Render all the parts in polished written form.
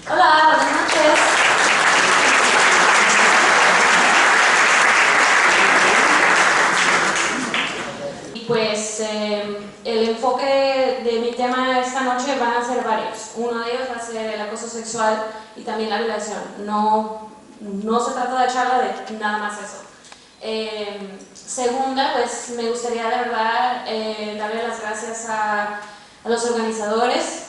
Hola, buenas noches. Y pues el enfoque de mi tema esta noche van a ser varios. Uno de ellos va a ser el acoso sexual y también la violación. No se trata de charla de nada más eso. Segunda, pues me gustaría de verdad darle las gracias a los organizadores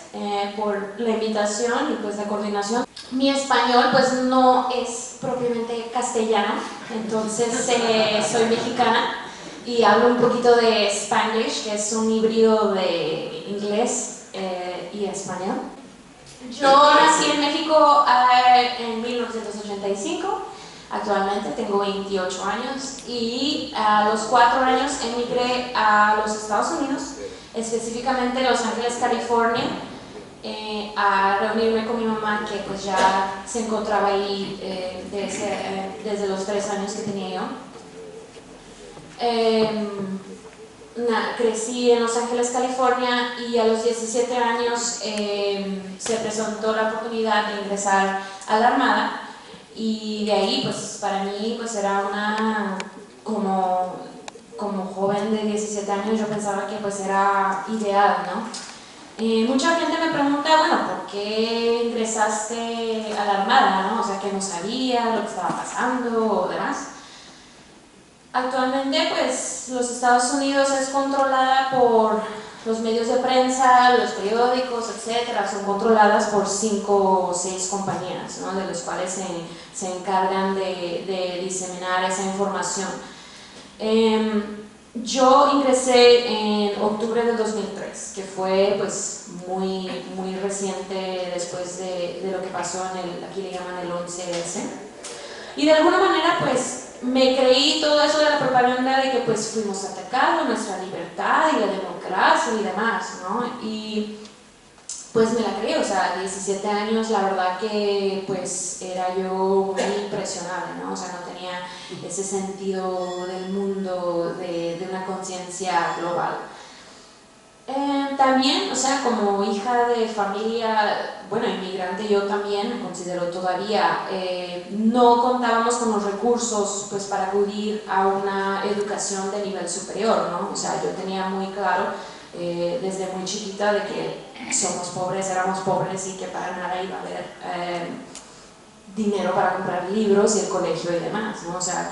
por la invitación y pues la coordinación. Mi español pues no es propiamente castellano, entonces soy mexicana y hablo un poquito de Spanglish, que es un híbrido de inglés y español. Yo nací en México en 1985. Actualmente tengo 28 años y a los 4 años emigré a los Estados Unidos, específicamente Los Ángeles, California, a reunirme con mi mamá, que pues ya se encontraba ahí desde los 3 años que tenía yo. Crecí en Los Ángeles, California, y a los 17 años se presentó la oportunidad de ingresar a la Armada. Y de ahí, pues para mí, pues era como joven de 17 años, yo pensaba que pues era ideal, ¿no? Mucha gente me pregunta, bueno, ¿por qué ingresaste a la Armada, ¿no? O sea, que no sabía lo que estaba pasando o demás. Actualmente, pues los Estados Unidos es controlada por los medios de prensa, los periódicos, etcétera, son controladas por 5 o 6 compañías, ¿no? De los cuales se encargan de diseminar esa información. Yo ingresé en octubre del 2003, que fue pues muy reciente después de lo que pasó aquí le llaman el 11S. Y de alguna manera pues me creí todo eso de la propaganda de que pues fuimos atacados, nuestra libertad y la democracia y demás, ¿no? Y pues me la creí, o sea, 17 años, la verdad que pues era yo muy impresionable, ¿no? O sea, no tenía ese sentido del mundo, de una conciencia global. También, o sea, como hija de familia, bueno, inmigrante, yo también me considero todavía, no contábamos con los recursos pues para acudir a una educación de nivel superior, ¿no? O sea, yo tenía muy claro desde muy chiquita de que somos pobres, éramos pobres y que para nada iba a haber dinero para comprar libros y el colegio y demás, ¿no? O sea,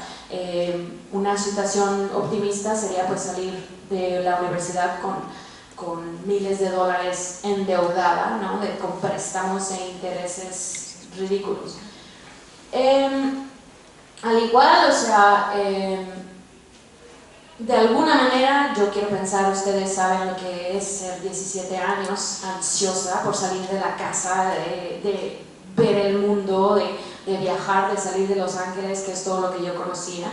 una situación optimista sería pues salir de la universidad con miles de dólares endeudada, ¿no? Con préstamos e intereses ridículos. Al igual, o sea, de alguna manera, yo quiero pensar, ustedes saben lo que es ser 17 años, ansiosa por salir de la casa, de ver el mundo, de viajar, de salir de Los Ángeles, que es todo lo que yo conocía.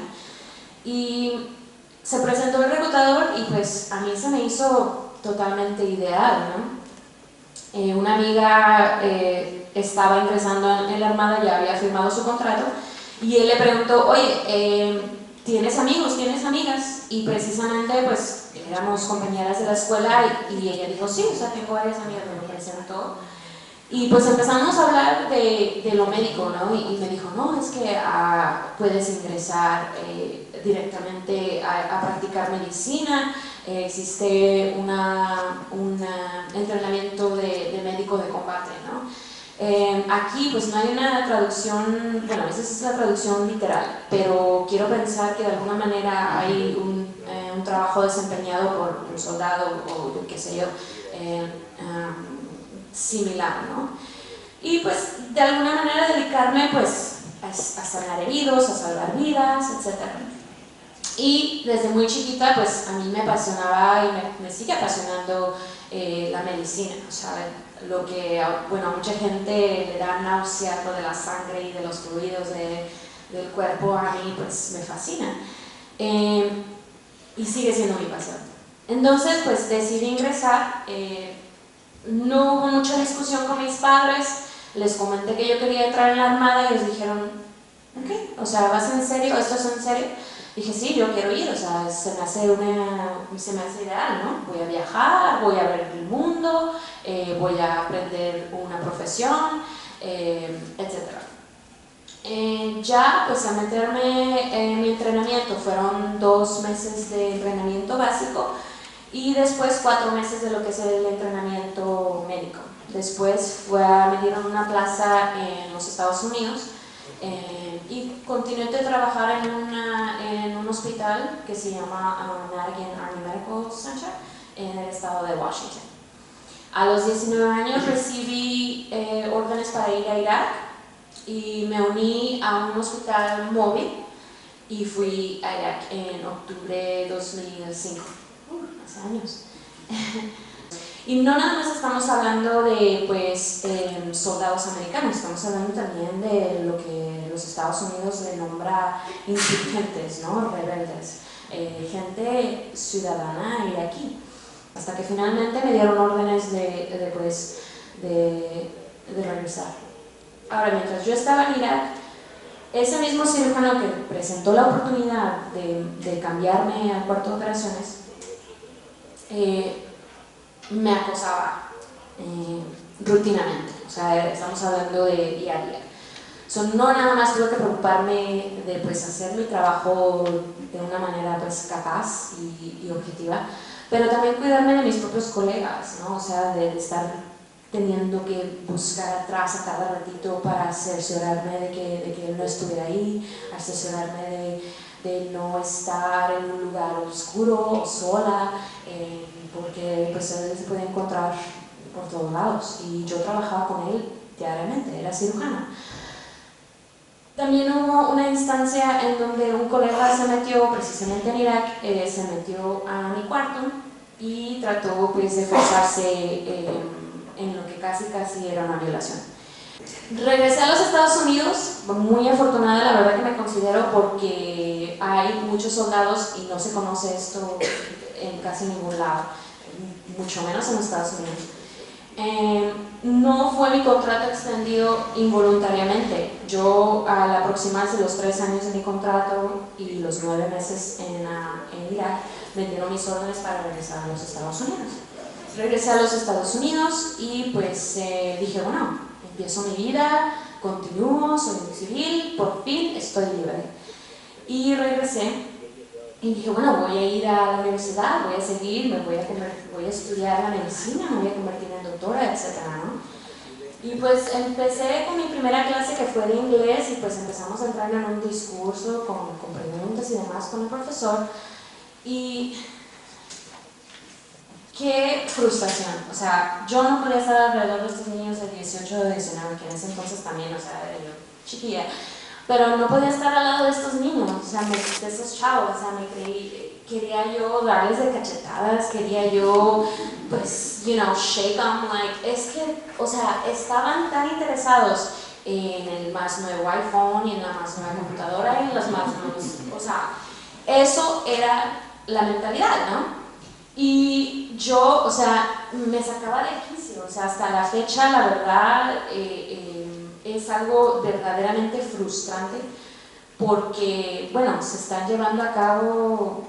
Y se presentó el reclutador y pues a mí se me hizo totalmente ideal, ¿no? Una amiga estaba ingresando en la Armada, ya había firmado su contrato, y él le preguntó, oye, ¿tienes amigos, tienes amigas? Y precisamente pues éramos compañeras de la escuela y ella dijo, sí, o sea, tengo varias amigas, me lo presentó. Y pues empezamos a hablar de lo médico, ¿no? Y me dijo, no, es que puedes ingresar directamente a practicar medicina, existe un entrenamiento de médico de combate, ¿no? Aquí pues no hay una traducción, bueno, esa es la traducción literal, pero quiero pensar que de alguna manera hay un trabajo desempeñado por un soldado o qué sé yo, similar, ¿no? Y pues de alguna manera dedicarme pues a sanar heridos, a salvar vidas, etc. Y desde muy chiquita pues a mí me apasionaba y me sigue apasionando la medicina, o sea, lo que, bueno, a mucha gente le da náusea lo de la sangre y de los fluidos del cuerpo, a mí pues me fascina y sigue siendo mi pasión. Entonces pues decidí ingresar. No hubo mucha discusión con mis padres, les comenté que yo quería entrar en la Armada y ellos dijeron, ok, o sea, ¿vas en serio? ¿Esto es en serio? Dije, sí, yo quiero ir, o sea, se me hace ideal, ¿no? Voy a viajar, voy a ver el mundo, voy a aprender una profesión, etc. Ya pues a meterme en mi entrenamiento fueron 2 meses de entrenamiento básico y después 4 meses de lo que es el entrenamiento médico. Después me dieron una plaza en los Estados Unidos y continué de trabajar en un hospital que se llama Madigan Army Medical Center en el estado de Washington. A los 19 años recibí órdenes para ir a Irak y me uní a un hospital móvil y fui a Irak en octubre de 2005, hace años. Y no nada más estamos hablando de pues, soldados americanos, estamos hablando también de lo que los Estados Unidos le nombra insurgentes, ¿no? Rebeldes, gente ciudadana iraquí. Hasta que finalmente me dieron órdenes de regresar. Ahora, mientras yo estaba en Irak, ese mismo cirujano que presentó la oportunidad de cambiarme al cuarto de operaciones, me acosaba rutinamente, o sea, estamos hablando de día a día. No nada más tuve que preocuparme de pues, hacer mi trabajo de una manera pues, capaz y objetiva, pero también cuidarme de mis propios colegas, ¿no? O sea, de estar teniendo que buscar atrás a cada ratito para cerciorarme de que él no estuviera ahí, a cerciorarme de no estar en un lugar oscuro o sola, porque pues él se puede encontrar por todos lados y yo trabajaba con él diariamente, era cirujana. También hubo una instancia en donde un colega se metió, precisamente en Irak, se metió a mi cuarto y trató pues, de forzarse en lo que casi era una violación. Regresé a los Estados Unidos, muy afortunada la verdad que me considero porque hay muchos soldados y no se conoce esto en casi ningún lado, mucho menos en los Estados Unidos. No fue mi contrato extendido involuntariamente. Yo al aproximarse los 3 años de mi contrato y los 9 meses en Irak, me dieron mis órdenes para regresar a los Estados Unidos. Regresé a los Estados Unidos y pues dije, bueno, empiezo mi vida, continúo, soy un civil, por fin estoy libre. Y regresé y dije, bueno, voy a ir a la universidad, voy a seguir, voy a estudiar la medicina, me voy a convertir en doctora, etc., ¿no? Y pues empecé con mi primera clase que fue de inglés y pues empezamos a entrar en un discurso con preguntas y demás con el profesor y qué frustración, o sea, yo no podía estar alrededor de estos niños de 18 o 19, que en ese entonces también, o sea, era yo chiquilla, pero no podía estar al lado de estos niños, o sea, de esos chavos, o sea, quería yo darles de cachetadas, quería yo, pues, shake them, es que, o sea, estaban tan interesados en el más nuevo iPhone y en la más nueva computadora y en las más nuevas, o sea, eso era la mentalidad, ¿no? Y yo, o sea, me sacaba de quicio, o sea, hasta la fecha, la verdad, es algo verdaderamente frustrante porque, bueno, se están llevando a cabo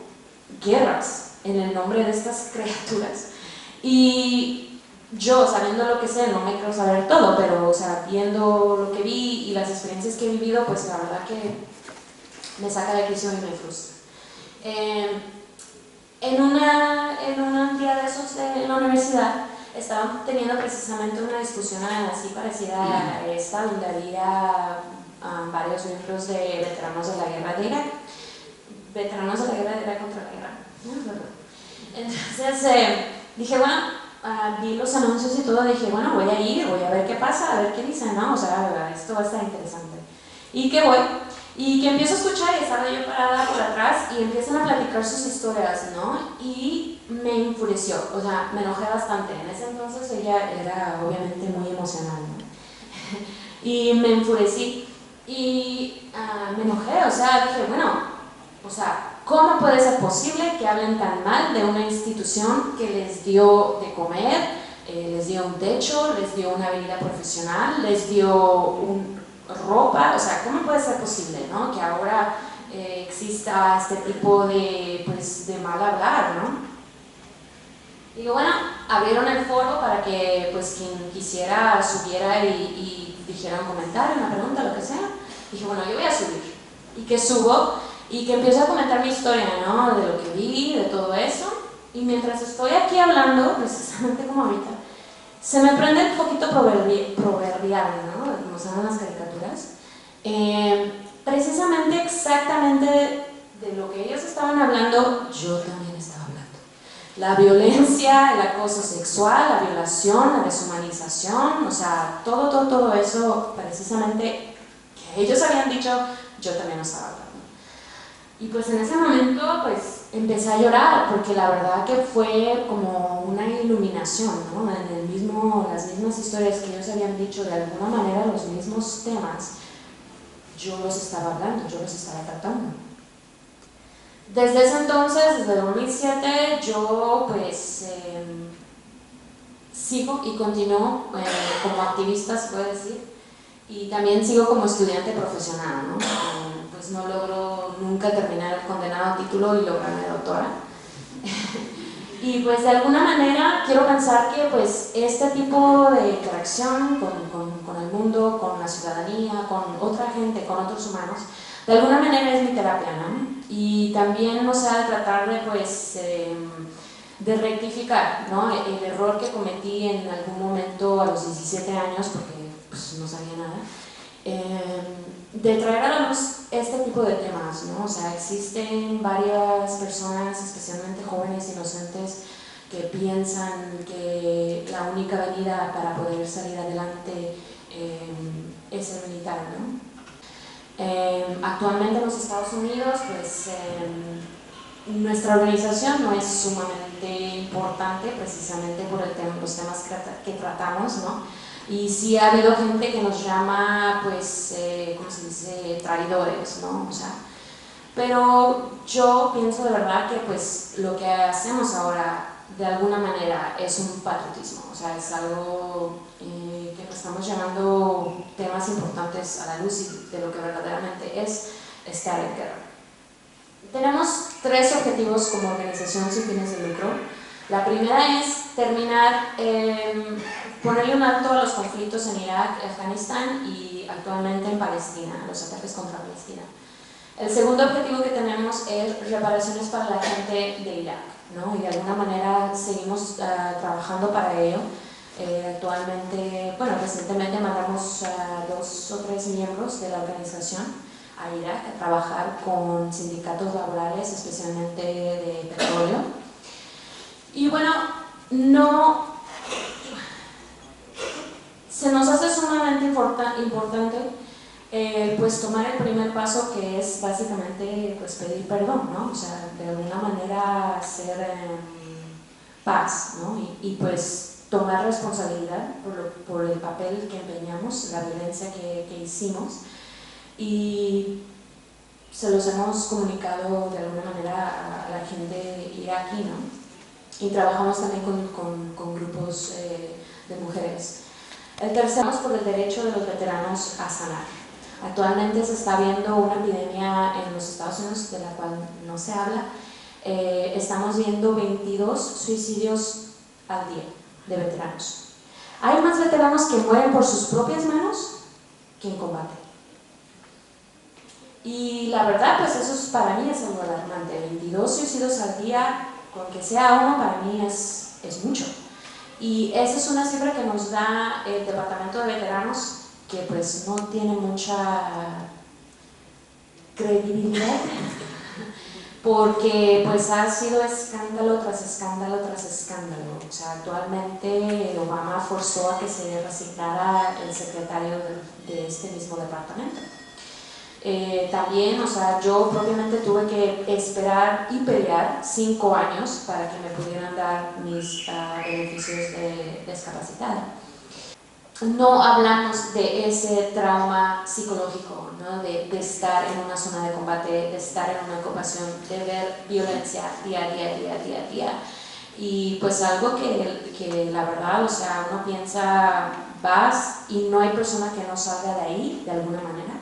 guerras en el nombre de estas criaturas y yo, sabiendo lo que sé, no me quiero saber todo, pero, o sea, viendo lo que vi y las experiencias que he vivido, pues la verdad que me saca de quicio y me frustra. En un día de esos en la universidad estaban teniendo precisamente una discusión así parecida a esta, donde había varios miembros de veteranos de la guerra de Irak, veteranos de la guerra de Irak contra la guerra. Entonces dije, bueno, vi los anuncios y todo, dije, bueno, voy a ir, voy a ver qué pasa, a ver qué dicen, ¿no? O sea, esto va a estar interesante. Y que voy. Y que empiezo a escuchar y estaba yo parada por atrás y empiezan a platicar sus historias, ¿no? Y me enfureció, o sea, me enojé bastante. En ese entonces ella era obviamente muy emocional, ¿no? Y me enfurecí y me enojé, o sea, dije, bueno, o sea, ¿cómo puede ser posible que hablen tan mal de una institución que les dio de comer, les dio un techo, les dio una vida profesional, les dio ropa? O sea, ¿cómo puede ser posible, ¿no? Que ahora exista este tipo de mal hablar, ¿no? Digo, bueno, abrieron el foro para que pues quien quisiera subiera y dijera un comentario, una pregunta, lo que sea. Dije, bueno, yo voy a subir. Y que subo y que empiezo a comentar mi historia, ¿no? De lo que vi, de todo eso. Y mientras estoy aquí hablando, precisamente como ahorita, se me prende un poquito proverbial, ¿no? Como se llaman las caricaturas. Precisamente, exactamente de lo que ellos estaban hablando, yo también estaba hablando. La violencia, el acoso sexual, la violación, la deshumanización, o sea, todo eso, precisamente, que ellos habían dicho, yo también lo estaba hablando. Y pues en ese momento, pues, empecé a llorar, porque la verdad que fue como una iluminación, ¿no? Las mismas historias que ellos habían dicho, de alguna manera, los mismos temas, yo los estaba hablando, yo los estaba tratando. Desde ese entonces, desde 2007, yo pues sigo y continúo como activista, se puede decir, y también sigo como estudiante profesional, ¿no? Pues no logro nunca terminar el condenado título y lograrme doctora. Y pues de alguna manera quiero pensar que pues este tipo de interacción con el mundo, con la ciudadanía, con otra gente, con otros humanos, de alguna manera es mi terapia, ¿no? Y también, o sea, tratar de pues de rectificar, ¿no? El error que cometí en algún momento a los 17 años, porque pues no sabía nada, de traer a la luz este tipo de temas, ¿no? O sea, existen varias personas, especialmente jóvenes inocentes, que piensan que la única venida para poder salir adelante es ser militar, ¿no? Actualmente en los Estados Unidos, pues nuestra organización no es sumamente importante precisamente por los temas que tratamos, ¿no? Y sí ha habido gente que nos llama, pues, ¿cómo se dice?, traidores, ¿no? O sea, pero yo pienso de verdad que pues lo que hacemos ahora de alguna manera es un patriotismo, o sea, es algo que estamos llamando temas importantes a la luz y de lo que verdaderamente es estar en guerra. Tenemos 3 objetivos como organización sin fines de lucro. La primera es terminar, ponerle un alto a los conflictos en Irak, Afganistán y actualmente en Palestina, los ataques contra Palestina. El segundo objetivo que tenemos es reparaciones para la gente de Irak, ¿no? Y de alguna manera seguimos trabajando para ello. Actualmente, bueno, recientemente mandamos a 2 o 3 miembros de la organización a Irak a trabajar con sindicatos laborales, especialmente de petróleo. Y bueno, se nos hace sumamente importante pues tomar el primer paso, que es básicamente pues pedir perdón, ¿no? O sea, de alguna manera hacer paz, ¿no? Y pues tomar responsabilidad por el papel que empeñamos, la violencia que hicimos, y se los hemos comunicado de alguna manera a la gente iraquí, ¿no? Y trabajamos también con grupos de mujeres. El tercero es por el derecho de los veteranos a sanar. Actualmente se está viendo una epidemia en los Estados Unidos de la cual no se habla. Estamos viendo 22 suicidios al día de veteranos. Hay más veteranos que mueren por sus propias manos que en combate. Y la verdad, pues eso para mí es algo alarmante. 22 suicidios al día, con que sea uno, para mí es mucho. Y esa es una cifra que nos da el Departamento de Veteranos, que pues no tiene mucha credibilidad, porque pues ha sido escándalo tras escándalo tras escándalo. O sea, actualmente Obama forzó a que se resignara el secretario de este mismo departamento. También, o sea, yo propiamente tuve que esperar y pelear 5 años para que me pudieran dar mis beneficios de discapacitada. No hablamos de ese trauma psicológico, ¿no? de estar en una zona de combate, de estar en una ocupación, de ver violencia día a día. Y pues algo que la verdad, o sea, uno piensa, vas y no hay persona que no salga de ahí, de alguna manera,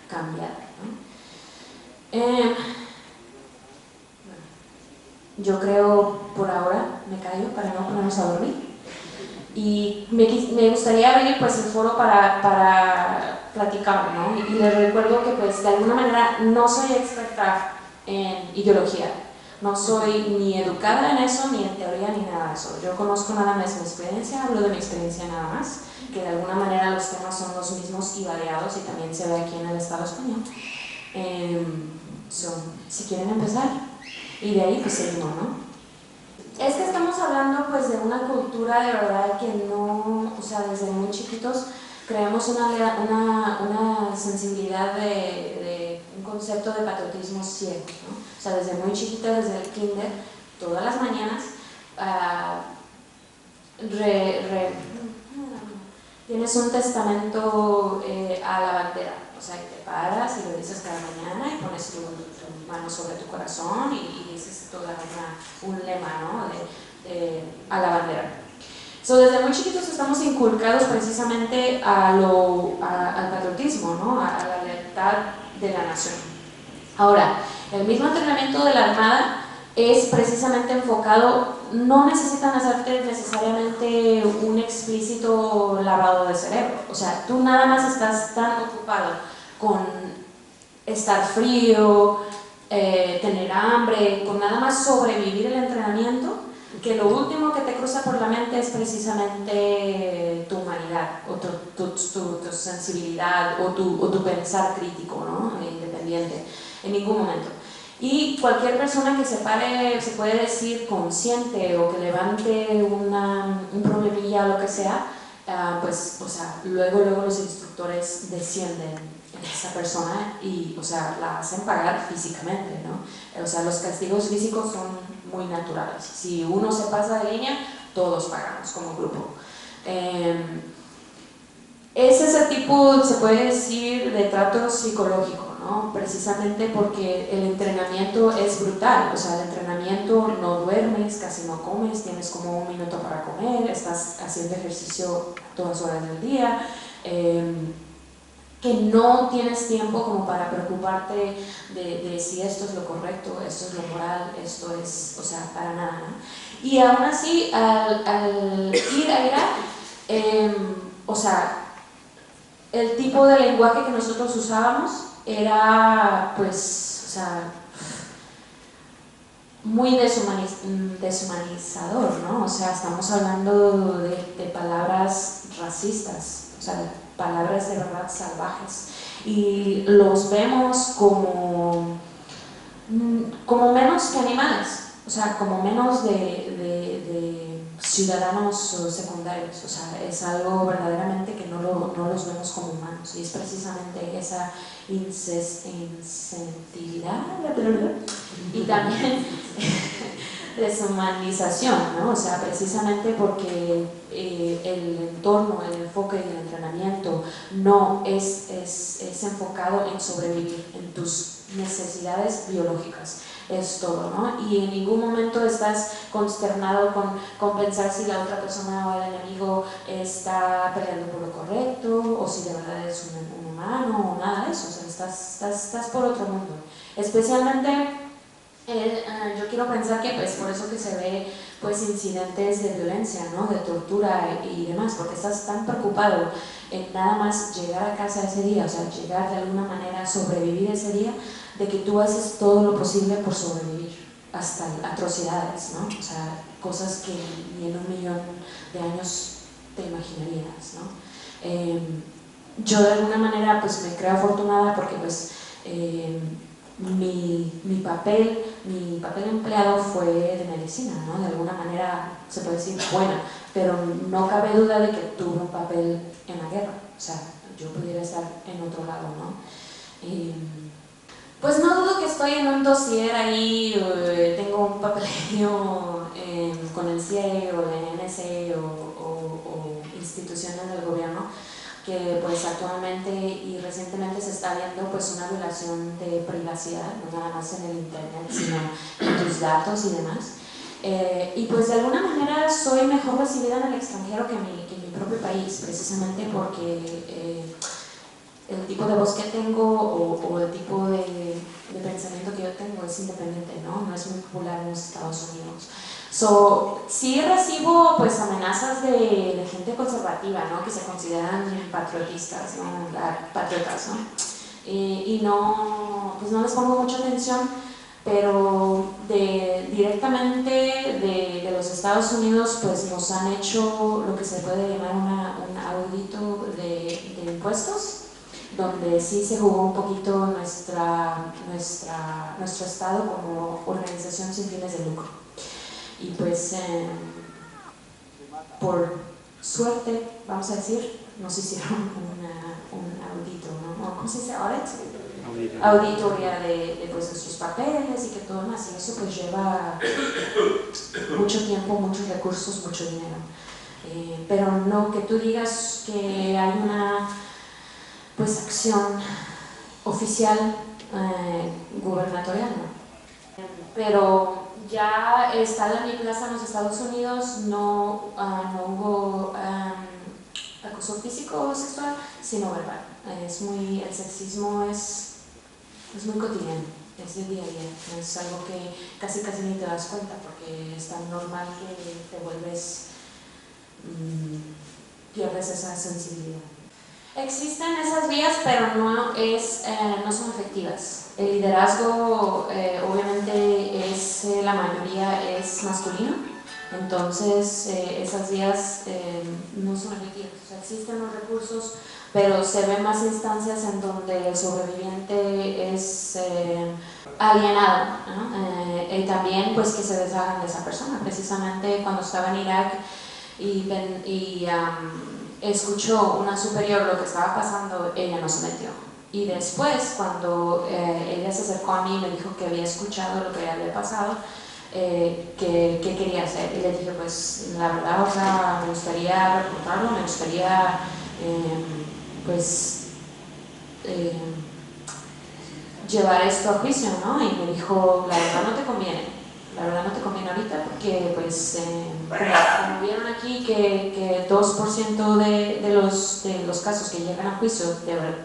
cambiar, ¿no? Bueno, yo creo por ahora, me callo para no ponernos a dormir. Y me gustaría abrir pues el foro para platicar, ¿no? Y les recuerdo que pues de alguna manera no soy experta en ideología, no soy ni educada en eso, ni en teoría, ni nada de eso. Yo conozco nada más mi experiencia, hablo de mi experiencia nada más, que de alguna manera los temas son los mismos y variados y también se ve aquí en el Estado español. Si quieren empezar, y de ahí pues seguimos, ¿no? Es que estamos hablando pues de una cultura de verdad que no, o sea, desde muy chiquitos creamos una sensibilidad de un concepto de patriotismo ciego, ¿no? O sea, desde muy chiquita, desde el kinder, todas las mañanas, tienes un testamento a la bandera, o sea, que te paras y lo dices cada mañana y pones tu mano sobre tu corazón y dices un lema, ¿no? A la bandera. Desde muy chiquitos estamos inculcados precisamente al patriotismo, ¿no? A la lealtad de la nación. Ahora, el mismo entrenamiento de la Armada es precisamente enfocado, no necesitan hacerte necesariamente un explícito lavado de cerebro, o sea, tú nada más estás tan ocupado con estar frío, tener hambre, con nada más sobrevivir el entrenamiento, que lo último que te cruza por la mente es precisamente tu humanidad, o tu sensibilidad, o tu pensar crítico, ¿no? Independiente, en ningún momento. Y cualquier persona que se pare, se puede decir consciente o que levante un problemilla o lo que sea, pues, o sea, luego los instructores descienden en esa persona y, o sea, la hacen pagar físicamente, ¿no? O sea, los castigos físicos son muy naturales. Si uno se pasa de línea, todos pagamos como grupo. Ese es el tipo, se puede decir, de trato psicológico, ¿no? Precisamente porque el entrenamiento es brutal, o sea, el entrenamiento no duermes, casi no comes, tienes como 1 minuto para comer, estás haciendo ejercicio todas horas del día, que no tienes tiempo como para preocuparte de si esto es lo correcto, esto es lo moral, esto es, o sea, para nada, ¿no? Y aún así, al ir a Irak, o sea, el tipo de lenguaje que nosotros usábamos era, pues, o sea, muy deshumanizador, ¿no? O sea, estamos hablando de palabras racistas, o sea, de palabras de verdad salvajes. Y los vemos como menos que animales, o sea, como menos de ciudadanos secundarios, o sea, es algo verdaderamente que no los vemos como humanos, y es precisamente esa insensitividad y también deshumanización, ¿no? O sea, precisamente porque el entorno, el enfoque y el entrenamiento no es enfocado en sobrevivir, en tus necesidades biológicas, es todo, ¿no? Y en ningún momento estás consternado con pensar si la otra persona o el enemigo está peleando por lo correcto o si de verdad es un humano o nada de eso, o sea, estás por otro mundo. Especialmente, yo quiero pensar que pues por eso que se ve pues incidentes de violencia, ¿no? De tortura y demás, porque estás tan preocupado en nada más llegar a casa ese día, o sea, llegar de alguna manera a sobrevivir ese día, de que tú haces todo lo posible por sobrevivir, hasta atrocidades, ¿no? O sea, cosas que ni en 1.000.000 de años te imaginarías, ¿no? Yo de alguna manera pues me creo afortunada porque pues mi papel empleado fue de medicina, ¿no? De alguna manera se puede decir buena, pero no cabe duda de que tuve un papel en la guerra, o sea, yo pudiera estar en otro lado, ¿no? Pues no dudo que estoy en un dossier ahí, tengo un papelillo con el CIE o el NSA o instituciones del gobierno, que pues actualmente y recientemente se está viendo pues una violación de privacidad, no nada más en el internet, sino en tus datos y demás. Y pues de alguna manera soy mejor recibida en el extranjero que en mi propio país, precisamente porque el tipo de voz que tengo o el tipo de pensamiento que yo tengo es independiente, ¿no? No es muy popular en los Estados Unidos. Sí recibo pues amenazas de gente conservativa, ¿no? Que se consideran patriotistas, ¿no? Patriotas, ¿no? Y no, pues no les pongo mucha atención, pero directamente de los Estados Unidos pues nos han hecho lo que se puede llamar un audito de impuestos, donde sí se jugó un poquito nuestro estado como organización sin fines de lucro. Y pues por suerte, vamos a decir, nos hicieron un audito, ¿no? ¿Cómo se dice? Audit. Auditoría de pues, nuestros papeles y que todo más, y eso pues lleva mucho tiempo, muchos recursos, mucho dinero. Pero no que tú digas que hay una pues acción oficial gubernatorial, ¿no? Pero ya estando en mi plaza en los Estados Unidos no hubo acoso físico o sexual, sino verbal. El sexismo es muy cotidiano, es de día a día, es algo que casi ni te das cuenta porque es tan normal que te vuelves, pierdes esa sensibilidad. Existen esas vías, pero no son efectivas. El liderazgo, obviamente, la mayoría es masculino, entonces esas vías no son efectivas. O sea, existen los recursos, pero se ven más instancias en donde el sobreviviente es alienado, ¿no? Y también pues que se deshagan de esa persona. Precisamente cuando estaba en Irak y escuchó una superior lo que estaba pasando, ella no se metió. Y después, cuando ella se acercó a mí y me dijo que había escuchado lo que había pasado, que quería hacer. Y le dije, pues la verdad, o sea, me gustaría reportarlo, me gustaría, llevar esto a juicio, ¿no? Y me dijo, la verdad no te conviene. La verdad no te conviene ahorita porque, pues, como vieron aquí que 2% de los casos que llegan a juicio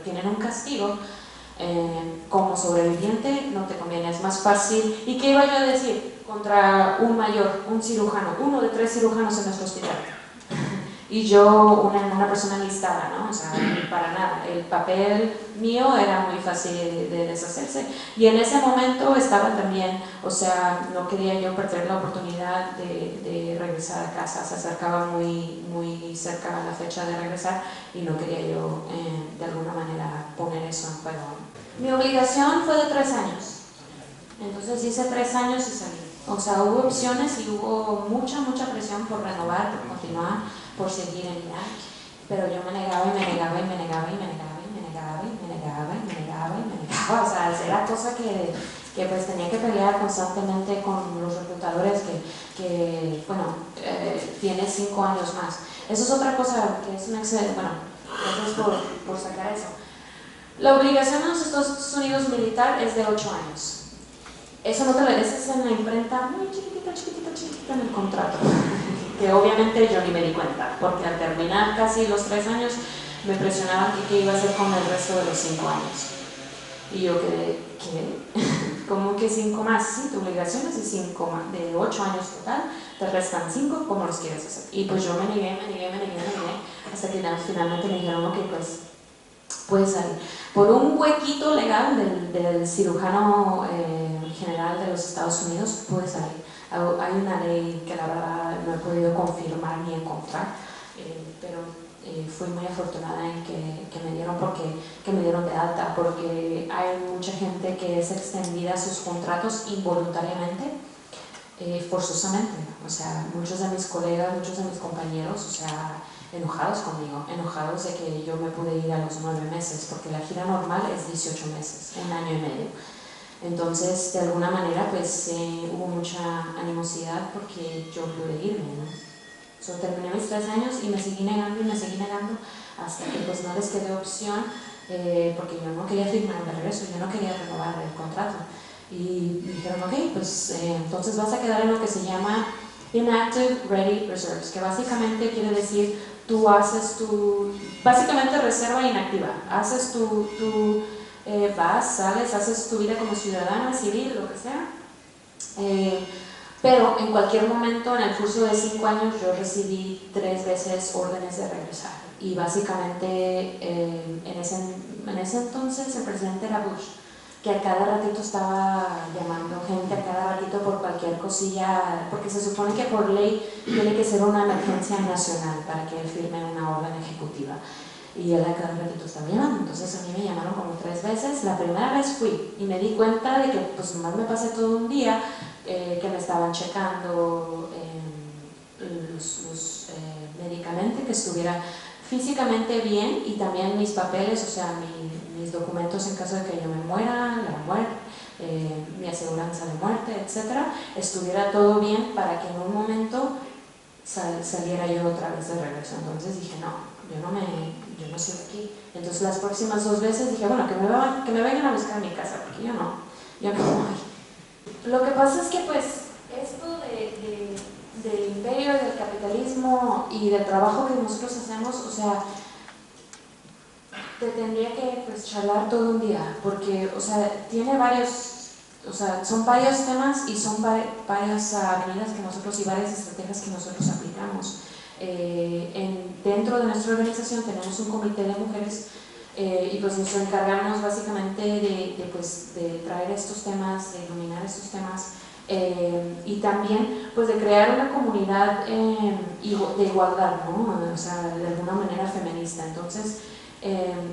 tienen un castigo, como sobreviviente no te conviene, es más fácil. ¿Y qué iba yo a decir? Contra un mayor, un cirujano, uno de 3 cirujanos en nuestro hospital. Y yo, una persona listada, ¿no? O sea, para nada. El papel mío era muy fácil de deshacerse. Y en ese momento estaba también, o sea, no quería yo perder la oportunidad de regresar a casa. Se acercaba muy cerca a la fecha de regresar y no quería yo, de alguna manera, poner eso en juego. Mi obligación fue de 3 años. Entonces hice 3 años y salí. O sea, hubo opciones y hubo mucha presión por renovar, por continuar, por seguir en Irak, pero yo me negaba y me negaba y me negaba y me negaba y me negaba y me negaba y me negaba y me negaba. O sea, era cosa que pues tenía que pelear constantemente con los reclutadores que tiene 5 años más. Eso es otra cosa que es un excelente, bueno, gracias por sacar eso. La obligación en los Estados Unidos militar es de 8 años. Eso no te lo dices en la imprenta muy chiquitita en el contrato, que obviamente yo ni me di cuenta, porque al terminar casi los 3 años me presionaban que qué iba a hacer con el resto de los 5 años. Y yo quedé, ¿qué? ¿Cómo que 5 más? Sí, tu obligación es de 5 más, de 8 años total, te restan 5, ¿cómo los quieres hacer? Y pues yo me negué, hasta que finalmente me dijeron, ok, pues puedes salir. Por un huequito legal del cirujano general de los Estados Unidos, pude salir. Hay una ley que la verdad no he podido confirmar ni encontrar, pero fui muy afortunada en que me dieron que me dieron de alta, porque hay mucha gente que es extendida a sus contratos involuntariamente, forzosamente. O sea, muchos de mis colegas, muchos de mis compañeros, o sea, enojados conmigo, enojados de que yo me pude ir a los 9 meses, porque la gira normal es 18 meses, 1 año y medio. Entonces, de alguna manera, pues hubo mucha animosidad porque yo pude irme, ¿no? Terminé mis 3 años y me seguí negando hasta que pues no les quedé opción, porque yo no quería firmar de regreso, yo no quería renovar el contrato. Y dijeron, ok, pues entonces vas a quedar en lo que se llama Inactive Ready Reserves, que básicamente quiere decir tú haces tu, básicamente reserva inactiva, haces vas, sales, haces tu vida como ciudadana, civil, lo que sea, pero en cualquier momento en el curso de 5 años yo recibí 3 veces órdenes de regresar y básicamente en ese entonces el presidente era Bush, que a cada ratito estaba llamando gente, a cada ratito por cualquier cosilla, porque se supone que por ley tiene que ser una emergencia nacional para que él firme una orden ejecutiva. Y él a cada ratito estaba llamando, entonces a mí me llamaron como 3 veces. La primera vez fui y me di cuenta de que pues nomás me pasé todo un día que me estaban checando los medicamentos, que estuviera físicamente bien y también mis papeles, o sea, mis documentos en caso de que yo me muera, la muerte, mi aseguranza de muerte, etcétera, estuviera todo bien para que en un momento saliera yo otra vez de regreso. Entonces dije, no, yo no sigo aquí. Entonces las próximas 2 veces dije, bueno, que me vengan a buscar a mi casa, porque yo no voy. Lo que pasa es que pues esto del imperio, del capitalismo y del trabajo que nosotros hacemos, o sea, te tendría que pues charlar todo un día, porque, o sea, tiene varios, o sea, son varios temas y son varias avenidas que nosotros y varias estrategias que nosotros aplicamos. Dentro de nuestra organización tenemos un comité de mujeres y pues nos encargamos básicamente de traer estos temas, de iluminar estos temas y también pues de crear una comunidad de igualdad, ¿no? O sea, de alguna manera feminista. Entonces,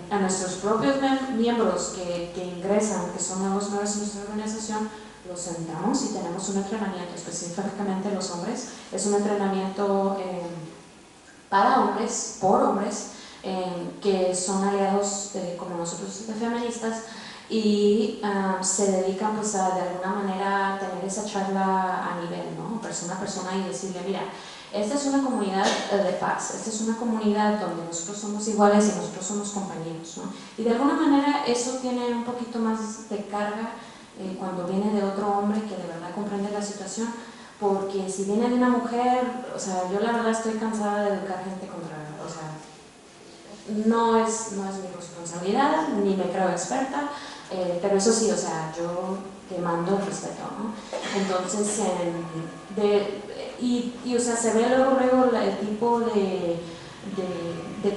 a nuestros propios miembros que ingresan, que son nuevos en nuestra organización, los sentamos y tenemos un entrenamiento específicamente los hombres. Es un entrenamiento para hombres, por hombres, que son aliados como nosotros de feministas y se dedican pues a de alguna manera a tener esa charla a nivel, ¿no? Persona a persona y decirle, mira, esta es una comunidad de paz, esta es una comunidad donde nosotros somos iguales y nosotros somos compañeros, ¿no? Y de alguna manera eso tiene un poquito más de carga cuando viene de otro hombre que de verdad comprende la situación, porque si viene de una mujer, o sea, yo la verdad estoy cansada de educar gente contra, o sea, no es mi responsabilidad, ni me creo experta, pero eso sí, o sea, yo demando respeto, ¿no? Entonces, o sea, se ve luego el tipo de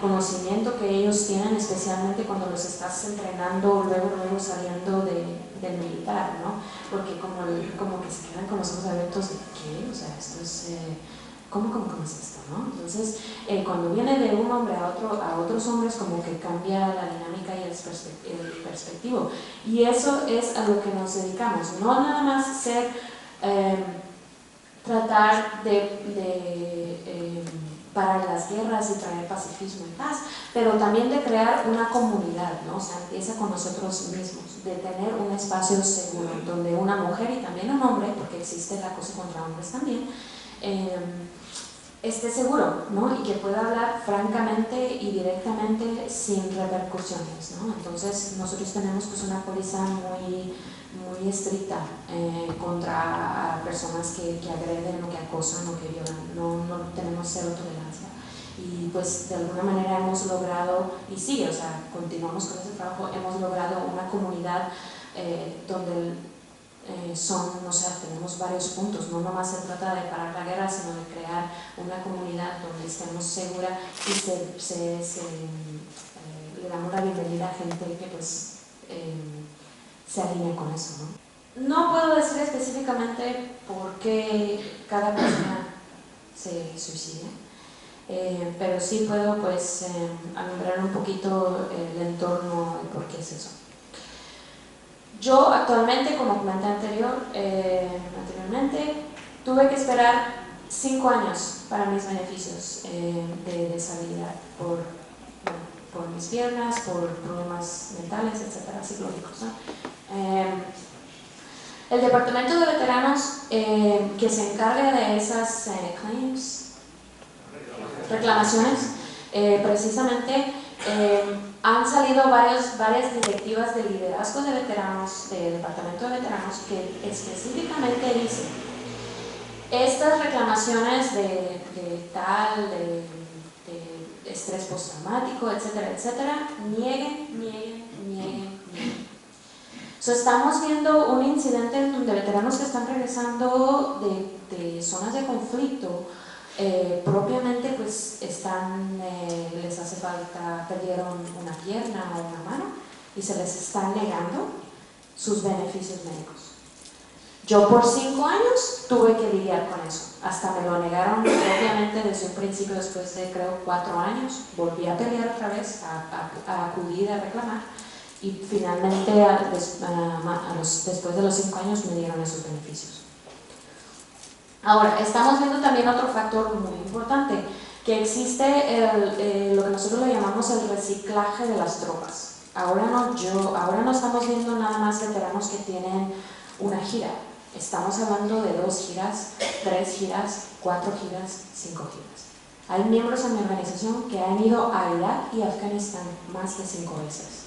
conocimiento que ellos tienen, especialmente cuando los estás entrenando luego saliendo del militar, ¿no? Porque como que se quedan con los ojos abiertos de ¿qué? O sea, esto es... ¿Cómo es esto, no? Entonces, cuando viene de un hombre a otros hombres, como que cambia la dinámica y el perspectivo. Y eso es a lo que nos dedicamos, no nada más tratar de parar las guerras y traer pacifismo y paz, pero también de crear una comunidad, ¿no? O sea, empieza con nosotros mismos, de tener un espacio seguro, donde una mujer y también un hombre, porque existe el acoso contra hombres también, esté seguro, ¿no? Y que pueda hablar francamente y directamente sin repercusiones, ¿no? Entonces nosotros tenemos pues una póliza muy estricta contra personas que agreden o que acosan o que violan. No tenemos cero tolerancia. Y pues de alguna manera hemos logrado, y sí, o sea, continuamos con ese trabajo, hemos logrado una comunidad donde no sé, tenemos varios puntos, no nomás se trata de parar la guerra, sino de crear una comunidad donde estemos seguras y le damos la bienvenida a gente que pues se alinee con eso, ¿no? No puedo decir específicamente por qué cada persona se suicida, pero sí puedo pues alumbrar un poquito el entorno de por qué es eso. Yo actualmente, como comenté anteriormente, tuve que esperar 5 años para mis beneficios de deshabilidad por mis piernas, por problemas mentales, etcétera, psicológicos, ¿no? El departamento de veteranos que se encarga de esas reclamaciones, precisamente han salido varias directivas de liderazgo de veteranos, del departamento de veteranos, que específicamente dicen estas reclamaciones de estrés postraumático, etcétera, etcétera, nieguen. So, estamos viendo un incidente en donde veteranos que están regresando de zonas de conflicto, propiamente pues les hace falta, perdieron una pierna o una mano y se les está negando sus beneficios médicos. Yo por 5 años tuve que lidiar con eso, hasta me lo negaron propiamente desde un principio. Después de creo 4 años volví a pelear otra vez, a acudir a reclamar, y finalmente después de los 5 años me dieron esos beneficios. Ahora, estamos viendo también otro factor muy importante, que existe lo que nosotros le llamamos el reciclaje de las tropas. Ahora no estamos viendo nada más veteranos que tienen una gira. Estamos hablando de 2 giras, 3 giras, 4 giras, 5 giras. Hay miembros en mi organización que han ido a Irak y Afganistán más de 5 veces.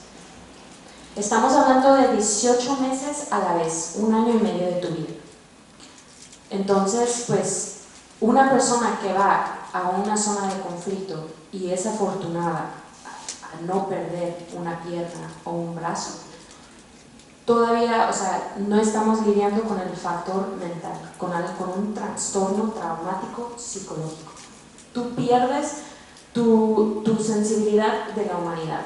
Estamos hablando de 18 meses a la vez, 1 año y medio de tu vida. Entonces, pues, una persona que va a una zona de conflicto y es afortunada a no perder una pierna o un brazo, todavía, o sea, no estamos lidiando con el factor mental, con un trastorno traumático psicológico. Tú pierdes tu sensibilidad de la humanidad.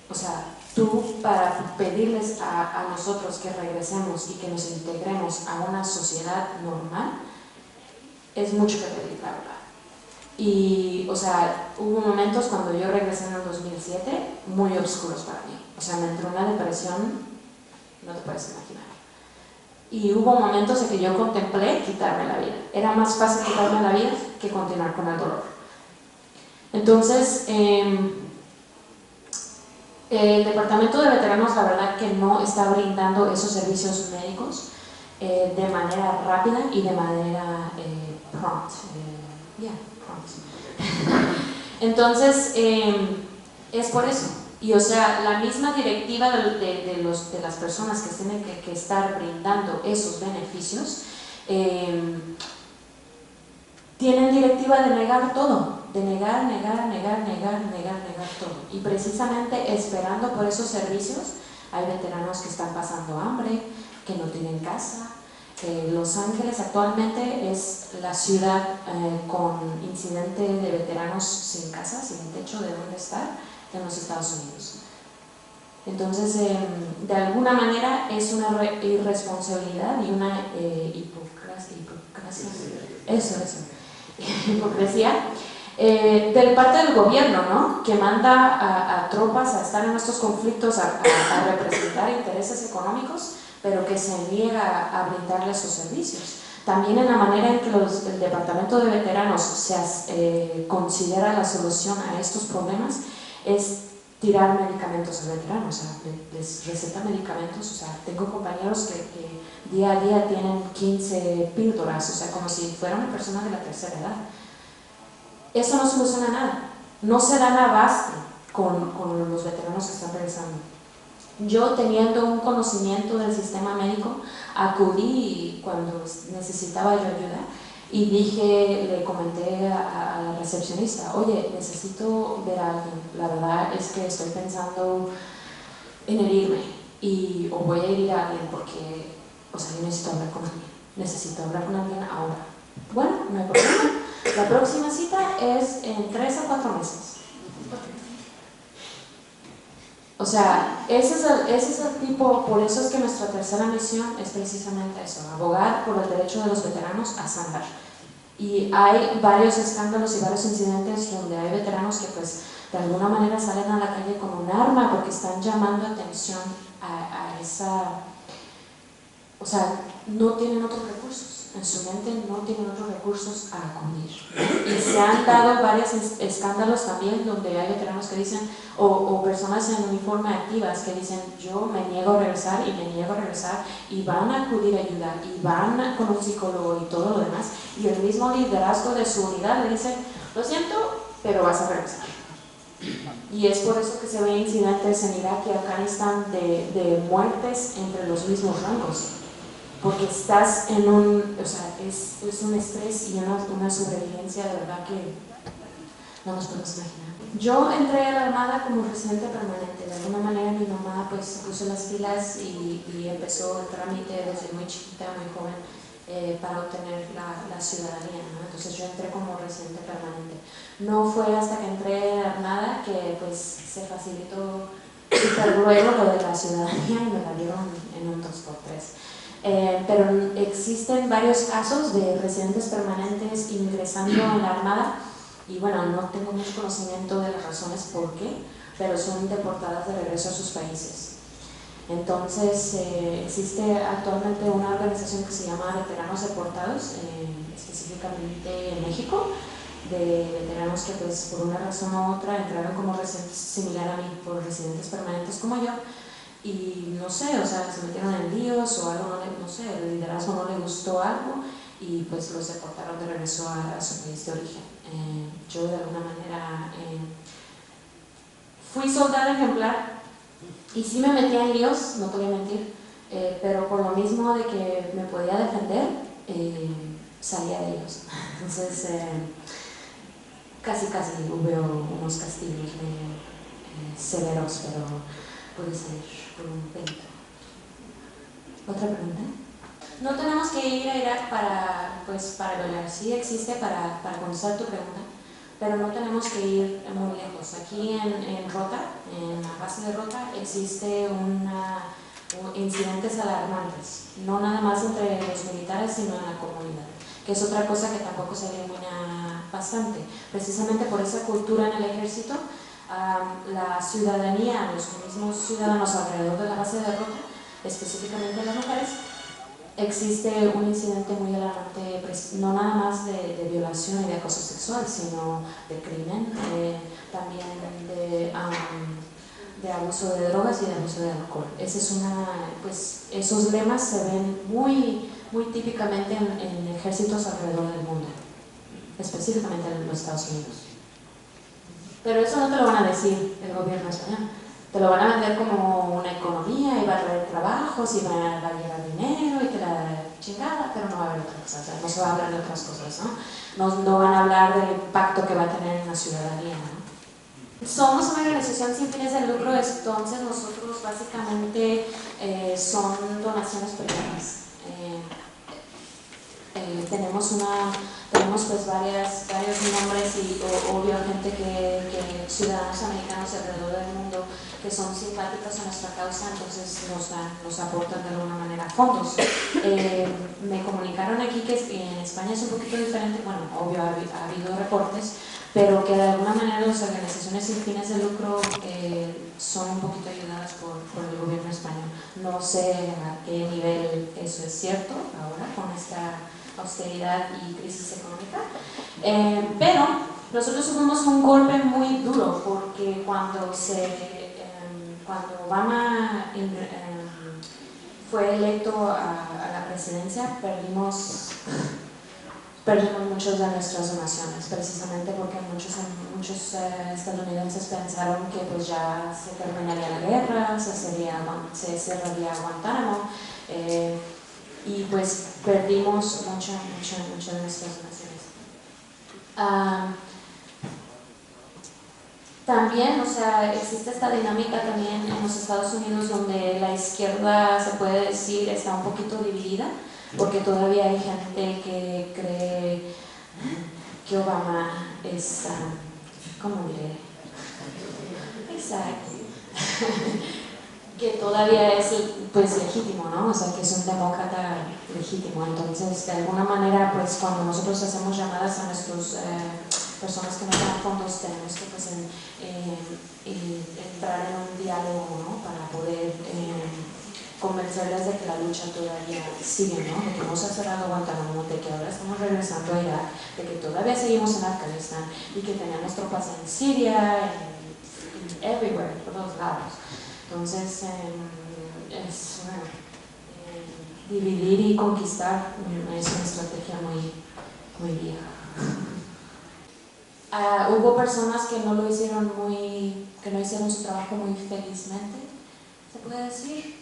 O sea, tú, para pedirles a nosotros que regresemos y que nos integremos a una sociedad normal, es mucho que pedir, la verdad. Y, o sea, hubo momentos cuando yo regresé en el 2007 muy oscuros para mí. O sea, me entró una depresión, no te puedes imaginar. Y hubo momentos en que yo contemplé quitarme la vida. Era más fácil quitarme la vida que continuar con el dolor. Entonces, el departamento de veteranos, la verdad que no está brindando esos servicios médicos de manera rápida y de manera prompt. Entonces, es por eso. Y, o sea, la misma directiva de las personas que tienen que estar brindando esos beneficios tienen directiva de negar todo, de negar todo. Y precisamente esperando por esos servicios, hay veteranos que están pasando hambre, que no tienen casa. Los Ángeles actualmente es la ciudad con incidente de veteranos sin casa, sin techo de dónde estar en los Estados Unidos. Entonces, de alguna manera es una irresponsabilidad y una hipocresía de parte del gobierno, ¿no? Que manda a tropas a estar en estos conflictos, a representar intereses económicos, pero que se niega a brindarles sus servicios. También en la manera en que el Departamento de Veteranos considera la solución a estos problemas es tirar medicamentos a veteranos, o sea, les receta medicamentos. O sea, tengo compañeros que día a día tienen 15 píldoras, o sea, como si fuera una persona de la tercera edad. Eso no soluciona nada, no se dan abasto con los veteranos que están regresando. Yo, teniendo un conocimiento del sistema médico, acudí cuando necesitaba yo ayuda y le comenté a la recepcionista: oye, necesito ver a alguien, la verdad es que estoy pensando en herirme o voy a herir a alguien porque, o sea, yo necesito hablar con alguien ahora. Bueno, no hay problema, la próxima cita es en 3 a 4 meses. O sea, ese es el tipo. Por eso es que nuestra tercera misión es precisamente eso: abogar por el derecho de los veteranos a sanar. Y hay varios escándalos y varios incidentes donde hay veteranos que, pues, de alguna manera salen a la calle con un arma porque están llamando atención a esa... O sea, no tienen otros recursos. En su mente no tienen otros recursos a acudir. Y se han dado varios escándalos también donde hay veteranos que dicen, o personas en uniforme activas que dicen: yo me niego a regresar y van a acudir a ayuda y van con un psicólogo y todo lo demás, y el mismo liderazgo de su unidad le dice: lo siento, pero vas a regresar. Y es por eso que se ven incidentes en Irak y Afganistán de muertes entre los mismos rangos. Porque estás en o sea, es un estrés y una sobrevivencia de verdad que no nos podemos imaginar. Yo entré a la Armada como residente permanente. De alguna manera mi mamá pues se puso las pilas y empezó el trámite desde muy chiquita, muy joven, para obtener la ciudadanía, ¿no? Entonces yo entré como residente permanente. No fue hasta que entré a la Armada que pues se facilitó súper luego lo de la ciudadanía y me la dieron en un 2x3. Pero existen varios casos de residentes permanentes ingresando en la Armada y bueno, no tengo mucho conocimiento de las razones por qué, pero son deportadas de regreso a sus países. Entonces existe actualmente una organización que se llama Veteranos Deportados, específicamente en México, de veteranos que pues por una razón u otra entraron como residentes similar a mí, por residentes permanentes como yo, y no sé, o sea, se metieron en líos o algo, no sé, el liderazgo no le gustó algo y pues los deportaron de regreso a su país de origen. Yo de alguna manera fui soldado ejemplar y sí me metía en líos, no te voy a mentir, pero por lo mismo de que me podía defender, salía de ellos. Entonces, casi hubo unos castigos medio severos, pero puede ser por un pelito. ¿Otra pregunta? No tenemos que ir a Irak para violar. Sí existe para contestar tu pregunta, pero no tenemos que ir muy lejos. Aquí en Rota, en la base de Rota, existe incidentes alarmantes, no nada más entre los militares, sino en la comunidad, que es otra cosa que tampoco se elimina bastante. Precisamente por esa cultura en el ejército, la ciudadanía, los mismos ciudadanos alrededor de la base de Rota, específicamente las mujeres, existe un incidente muy alarmante, no nada más de violación y de acoso sexual, sino de crimen, también de abuso de drogas y de abuso de alcohol. Esos lemas se ven muy típicamente en ejércitos alrededor del mundo, específicamente en los Estados Unidos. Pero eso no te lo van a decir el gobierno español. Te lo van a vender como una economía y va a traer trabajos y va a llegar dinero y que la chingada, pero no va a haber otra cosa, o sea, no se va a hablar de otras cosas, ¿no? No van a hablar del impacto que va a tener en la ciudadanía, ¿no? Somos una organización sin fines de lucro, entonces nosotros básicamente son donaciones privadas. Tenemos pues varios nombres y obvio gente ciudadanos americanos alrededor del mundo que son simpáticos a nuestra causa, entonces nos aportan de alguna manera fondos. Me comunicaron aquí que en España es un poquito diferente, bueno, obvio ha habido reportes, pero que de alguna manera las organizaciones sin fines de lucro son un poquito ayudadas por el gobierno español. No sé a qué nivel eso es cierto ahora con esta austeridad y crisis económica, pero nosotros sufrimos un golpe muy duro porque cuando Obama fue electo a la presidencia, perdimos muchas de nuestras donaciones, precisamente porque muchos estadounidenses pensaron que pues ya se terminaría la guerra, se cerraría Guantánamo, y pues perdimos muchas de nuestras donaciones. También, o sea, existe esta dinámica también en los Estados Unidos donde la izquierda, se puede decir, está un poquito dividida, porque todavía hay gente que cree que Obama es, ¿cómo diré? Exacto. Que todavía es pues legítimo, ¿no? O sea, que es un demócrata legítimo. Entonces, de alguna manera, pues cuando nosotros hacemos llamadas a nuestras personas que nos dan fondos, tenemos que pues, entrar en un diálogo, ¿no? Para poder convencerles de que la lucha todavía sigue, ¿no? De que no se ha cerrado Guantánamo, de que ahora estamos regresando a Irak, de que todavía seguimos en Afganistán y que tenemos tropas en Siria, en everywhere, por todos lados. Entonces, dividir y conquistar es una estrategia muy vieja. Hubo personas que no hicieron su trabajo muy felizmente, se puede decir,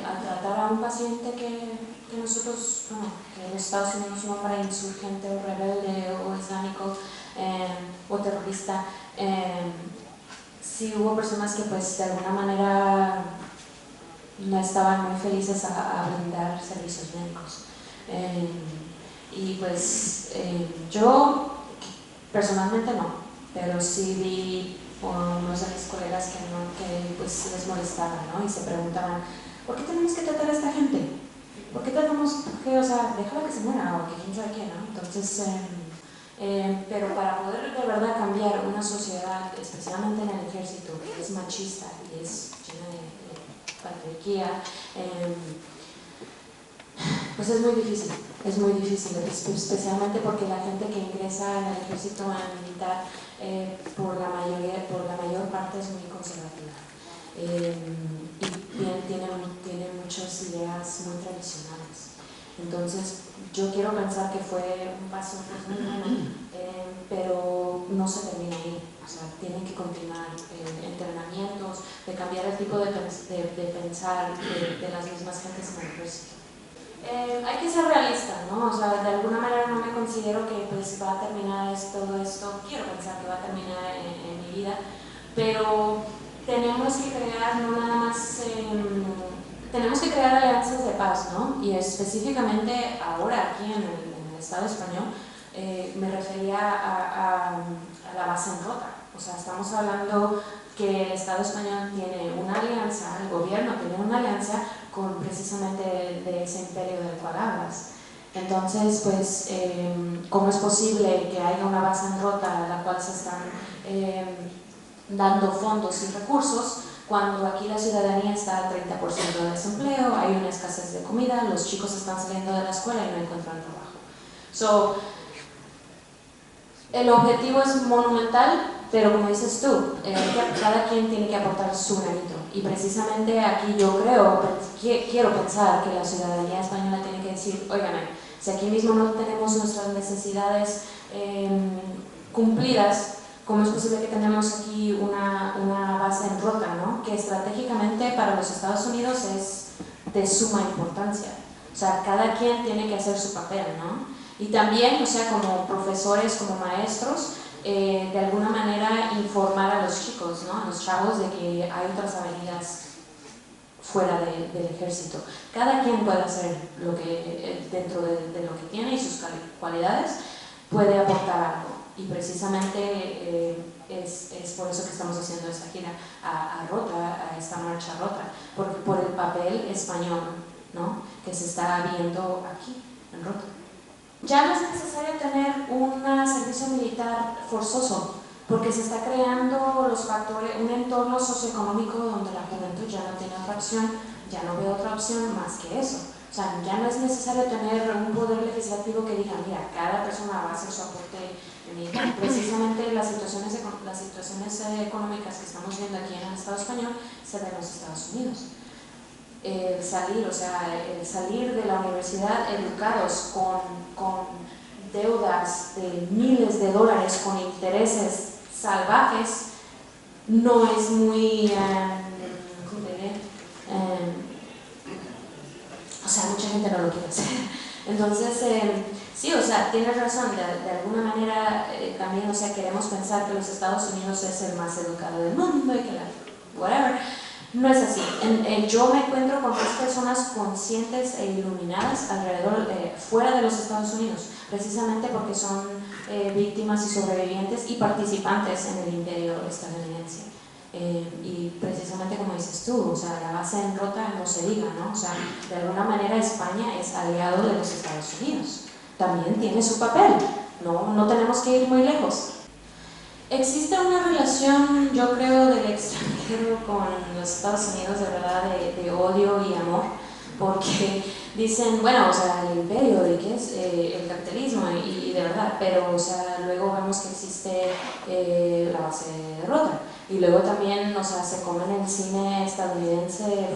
al tratar a un paciente que nosotros, que los Estados Unidos nombra insurgente o rebelde o islámico o terrorista, Sí hubo personas que pues de alguna manera no estaban muy felices a brindar servicios médicos. Y pues yo personalmente no, pero sí vi unos de mis colegas que, no, que pues les molestaba, ¿no? Y se preguntaban, ¿por qué tenemos que tratar a esta gente? ¿Por qué tratamos, o sea, déjala que se muera o que quién sabe qué, ¿no? Entonces, pero para poder de verdad cambiar una sociedad, especialmente en el ejército, que es machista y es llena de patriarquía, pues es muy difícil, especialmente porque la gente que ingresa en el ejército militar por la mayor parte es muy conservadora y tiene muchas ideas muy tradicionales. Entonces yo quiero pensar que fue un paso pues, muy bueno, pero no se termina ahí. O sea, tienen que continuar entrenamientos, de cambiar el tipo de pensar de las mismas gentes en el ejército. Hay que ser realista, ¿no? O sea, de alguna manera no me considero que pues va a terminar todo esto, quiero pensar que va a terminar en mi vida, pero tenemos que crear no nada más, tenemos que crear alianzas de paz, ¿no? Y específicamente ahora aquí en el Estado español me refería a la base en Rota. O sea, estamos hablando que el Estado español tiene una alianza, el gobierno tiene una alianza con precisamente de ese imperio del cual hablas. Entonces, pues, ¿cómo es posible que haya una base en Rota a la cual se están dando fondos y recursos cuando aquí la ciudadanía está al 30% de desempleo, hay una escasez de comida, los chicos están saliendo de la escuela y no encuentran trabajo? So, el objetivo es monumental, pero como dices tú, cada quien tiene que aportar su granito. Y precisamente aquí yo quiero pensar que la ciudadanía española tiene que decir, óigame, si aquí mismo no tenemos nuestras necesidades cumplidas, ¿cómo es posible que tenemos aquí una base en Rota, ¿no? Que estratégicamente para los Estados Unidos es de suma importancia? O sea, cada quien tiene que hacer su papel, ¿no? Y también, o sea, como profesores, como maestros, de alguna manera informar a los chicos, ¿no? A los chavos de que hay otras avenidas fuera del ejército. Cada quien puede hacer lo que, dentro de lo que tiene y sus cualidades, puede aportar algo. Y precisamente es por eso que estamos haciendo esta gira a Rota, a esta marcha Rota, por el papel español, ¿no? Que se está viendo aquí, en Rota. Ya no es necesario tener un servicio militar forzoso, porque se está creando los factores, un entorno socioeconómico donde la juventud ya no tiene otra opción, ya no ve otra opción más que eso. O sea, ya no es necesario tener un poder legislativo que diga, mira, cada persona va a hacer su aporte militar. Precisamente las situaciones económicas que estamos viendo aquí en el Estado español se ven en los Estados Unidos. Salir de la universidad educados con deudas de miles de dólares con intereses salvajes no es muy, o sea, mucha gente no lo quiere hacer. Entonces, sí, o sea, tienes razón, de alguna manera también, o sea, queremos pensar que los Estados Unidos es el más educado del mundo y que whatever. No es así. Yo me encuentro con más personas conscientes e iluminadas alrededor, fuera de los Estados Unidos, precisamente porque son víctimas y sobrevivientes y participantes en el imperio estadounidense. Y precisamente como dices tú, o sea, la base en Rota no se diga, ¿no? O sea, de alguna manera España es aliado de los Estados Unidos. También tiene su papel, no tenemos que ir muy lejos. Existe una relación, yo creo, del extranjero con los Estados Unidos, de verdad, de odio y amor, porque dicen, bueno, o sea, el imperio, ¿de qué es? El capitalismo, y de verdad, pero, o sea, luego vemos que existe la base de Rota, y luego también, o sea, se comen el cine estadounidense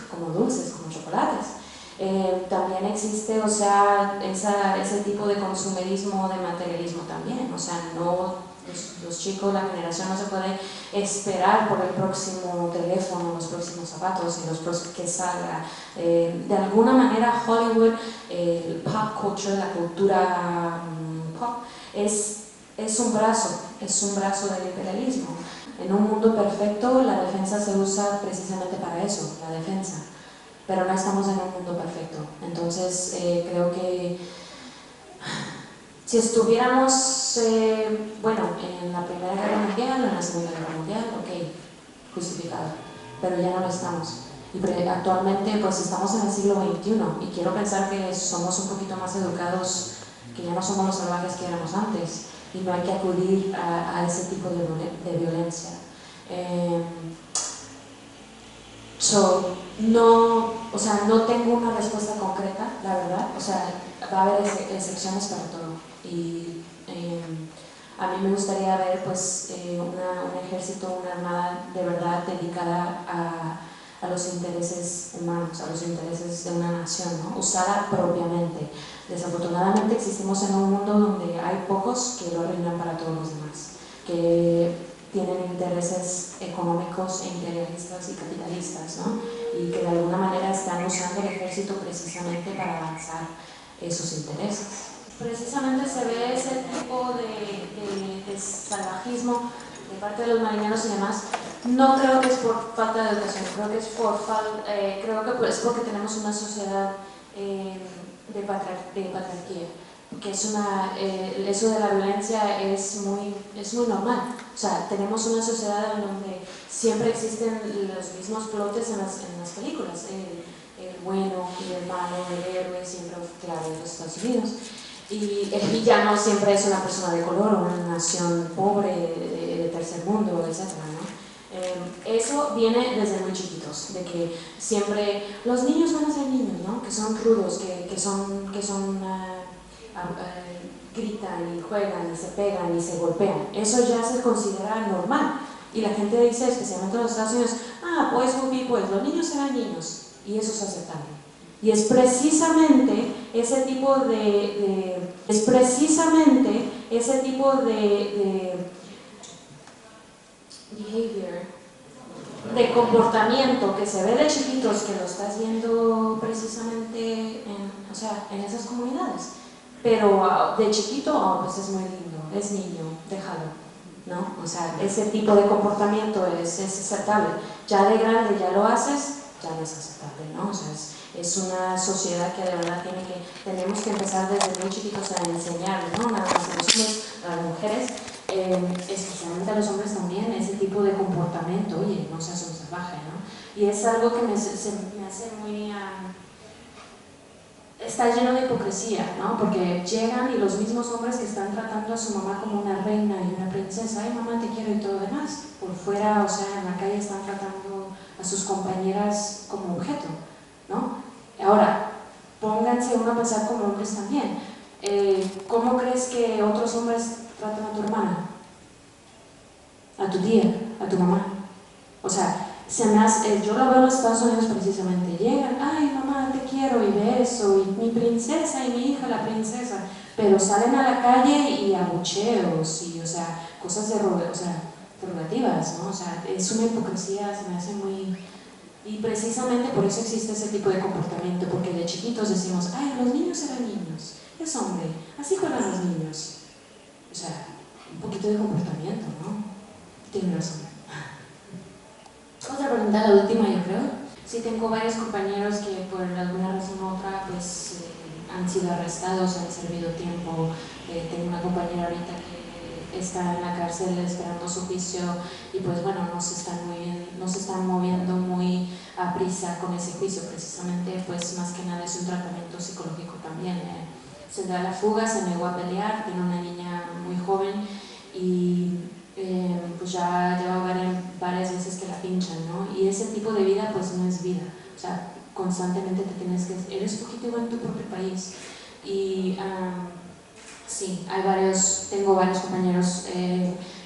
como dulces, como chocolates. También existe, o sea, ese tipo de consumerismo, de materialismo también, o sea, no... Los chicos, la generación no se puede esperar por el próximo teléfono, los próximos zapatos y los próximos que salga. De alguna manera Hollywood, el pop culture, la cultura pop, es es un brazo del imperialismo. En un mundo perfecto la defensa se usa precisamente para eso, la defensa, pero no estamos en un mundo perfecto. Entonces creo que si estuviéramos, bueno, en la Primera Guerra Mundial o en la Segunda Guerra Mundial, ok, justificado, pero ya no lo estamos. Y actualmente pues estamos en el siglo XXI y quiero pensar que somos un poquito más educados, que ya no somos los salvajes que éramos antes y no hay que acudir a ese tipo de violencia. No tengo una respuesta concreta, la verdad, o sea, va a haber excepciones para todo y a mí me gustaría ver pues un ejército, una armada de verdad dedicada a los intereses humanos, a los intereses de una nación, ¿no? Usada propiamente. Desafortunadamente existimos en un mundo donde hay pocos que lo arruinan para todos los demás, que tienen intereses económicos e imperialistas y capitalistas, ¿no? Y que de alguna manera están usando el ejército precisamente para avanzar esos intereses. Precisamente se ve ese tipo de salvajismo de parte de los marineros y demás. No creo que es por falta de educación, creo que es porque tenemos una sociedad de patriarquía, que es eso de la violencia es muy normal. O sea, tenemos una sociedad en donde siempre existen los mismos plotes en las películas, el bueno y el malo, el héroe, siempre, claro, en los Estados Unidos. Y el villano siempre es una persona de color, una nación pobre, de tercer mundo, etc., ¿no? Eso viene desde muy chiquitos, de que siempre los niños van a ser niños, ¿no? Que son rudos, que gritan y juegan y se pegan y se golpean. Eso ya se considera normal. Y la gente dice, especialmente en los Estados Unidos, boys will be boys, los niños serán niños. Y eso es aceptable. Y es precisamente ese tipo de behavior, de comportamiento que se ve de chiquitos, que lo estás viendo precisamente en esas comunidades. Pero de chiquito, pues es muy lindo, es niño, déjalo, ¿no? O sea, ese tipo de comportamiento es aceptable. Ya de grande ya lo haces, ya no es aceptable, ¿no? O sea, es una sociedad que de verdad tenemos que empezar desde muy chiquitos a enseñar, ¿no? Nada más a los hombres, a las mujeres, especialmente a los hombres también, ese tipo de comportamiento. Oye, no seas un salvaje, ¿no? Y es algo que me hace muy... está lleno de hipocresía, ¿no? Porque llegan y los mismos hombres que están tratando a su mamá como una reina y una princesa, ay mamá te quiero y todo lo demás, por fuera, o sea, en la calle están tratando a sus compañeras como objeto, ¿no? Ahora, pónganse uno a pensar como hombres también. ¿Cómo crees que otros hombres tratan a tu hermana? A tu tía, a tu mamá. O sea, yo lo veo en los Estados Unidos precisamente. Llegan, ay mamá te quiero y beso, y mi princesa y mi hija la princesa, pero salen a la calle y abucheos y, o sea, cosas derogativas, ¿no? O sea, es una hipocresía, se me hace muy... Y precisamente por eso existe ese tipo de comportamiento, porque de chiquitos decimos, ay, los niños eran niños, es hombre, así juegan los niños. O sea, un poquito de comportamiento, ¿no? Tienes razón. Otra pregunta, la última yo creo. Sí, tengo varios compañeros que por alguna razón u otra pues han sido arrestados, han servido tiempo. Tengo una compañera ahorita que está en la cárcel esperando su juicio y pues bueno, no se están moviendo muy a prisa con ese juicio, precisamente pues más que nada es un tratamiento psicológico también. Se da la fuga, se negó a pelear, tiene una niña muy joven y pues ya lleva varias veces que la pinchan, ¿no? Y ese tipo de vida pues no es vida, o sea, constantemente eres fugitivo en tu propio país. Y sí, tengo varios compañeros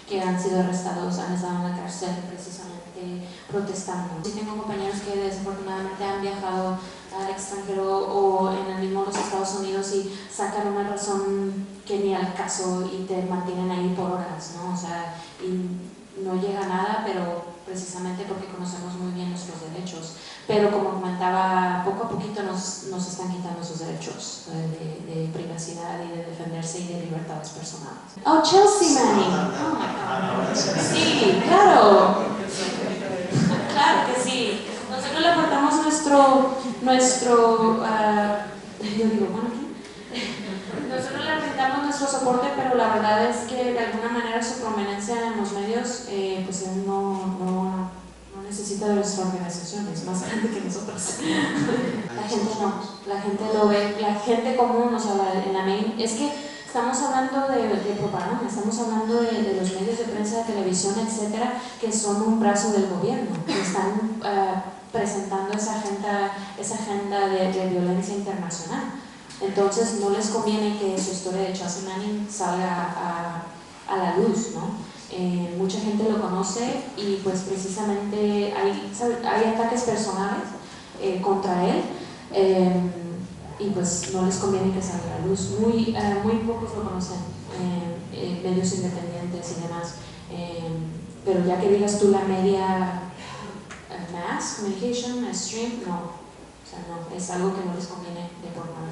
que han sido arrestados, han estado en la cárcel precisamente protestando. Sí, tengo compañeros que desafortunadamente han viajado al extranjero o en el mismo los Estados Unidos y sacan una razón que ni al caso y te mantienen ahí por horas, ¿no? O sea, y no llega a nada, pero precisamente porque conocemos muy bien nuestros derechos. Pero como comentaba, poco a poquito nos están quitando esos derechos de privacidad. privacidad y de defenderse y de libertades personales. Oh, Chelsea Manning. Oh my God. Sí, claro. Claro que sí. Nosotros le aportamos yo digo, bueno, nosotros le brindamos nuestro soporte, pero la verdad es que de alguna manera su prominencia en los medios, pues él no necesita de nuestra organización, es más grande que nosotros. La gente no, la gente lo ve, la gente común, o sea, en la main, es que estamos hablando de propaganda, estamos hablando de los medios de prensa, de televisión, etcétera, que son un brazo del gobierno, que están presentando esa agenda de violencia internacional. Entonces no les conviene que su historia de Chelsea Manning salga a la luz, ¿no? Mucha gente lo conoce y pues precisamente hay ataques personales contra él y pues no les conviene que salga a la luz. Muy pocos lo conocen, medios independientes y demás, pero ya que digas tú la media mass communication, stream, no, o sea, no, es algo que no les conviene de por nada.